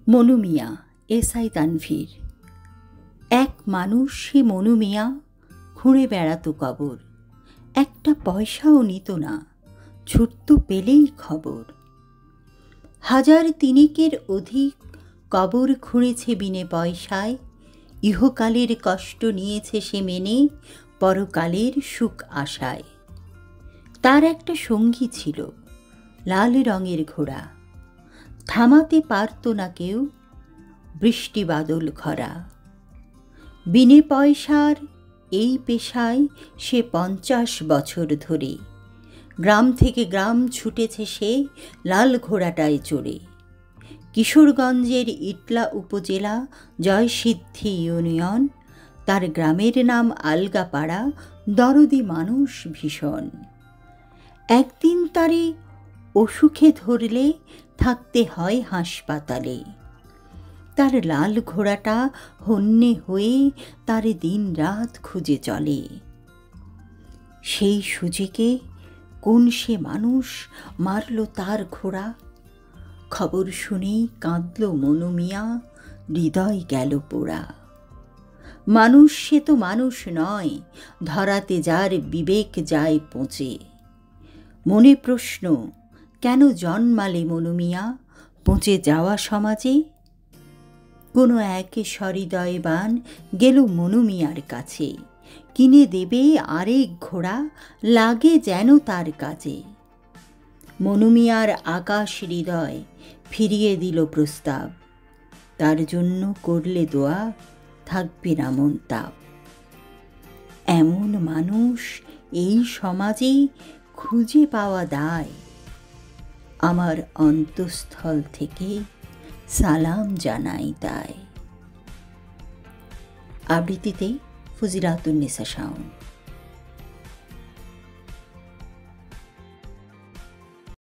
মনু মিয়া, SI Tanvir. এক মানুষ সে মনু মিয়া খুঁড়ে বেড়াতো কবর, একটা পয়সাও নিত না, ছুটত পেলেই খবর। হাজার তিনেকের অধিক কবর খুঁড়েছে বিনে পয়সায়, ইহকালের কষ্ট নিয়েছে সে মেনে, পরকালের সুখ আশায়। তার একটা সঙ্গী ছিল, লাল রঙের ঘোড়া, থামাতে পারত না কেউ বৃষ্টি বাদল খরা। বিনে পয়সার এই পেশায় সে 50 বছর ধরে, গ্রাম থেকে গ্রাম ছুটেছে সে লাল ঘোড়াটায় চড়ে। কিশোরগঞ্জের ইটলা উপজেলা জয়সিদ্ধি ইউনিয়ন, তার গ্রামের নাম আলগাপাড়া, দরদি মানুষ ভীষণ। একদিন তারে অসুখে ধরলে থাকতে হয় হাসপাতালে, তার লাল ঘোড়াটা হন্যে হয়ে তার দিন রাত খুঁজে চলে। সেই সুযোগে কোন সে মানুষ মারল তার ঘোড়া, খবর শুনেই কাঁদল মনু মিয়া, হৃদয় গেল পোড়া। মানুষ সে তো মানুষ নয়, ধরাতে যার বিবেক যায় পচে। মনে প্রশ্ন, কেন জন্মালে মনু মিয়া পচে যাওয়া সমাজে? কোনো এক সহৃদয়বান গেল মনু মিয়ার কাছে, কিনে দেবে আরেক ঘোড়া, লাগে যেন তার কাজে। মনু মিয়ার আকাশ হৃদয় ফিরিয়ে দিল প্রস্তাব, তার জন্য করলে দোয়া, থাকবে না মন তাপ। এমন মানুষ এই সমাজে খুঁজে পাওয়া দায়, আমার অন্তঃস্থল থেকে সালাম জানাই তাই। আবৃত্তিতে ফুজিরাতুন্নেসা শাওন।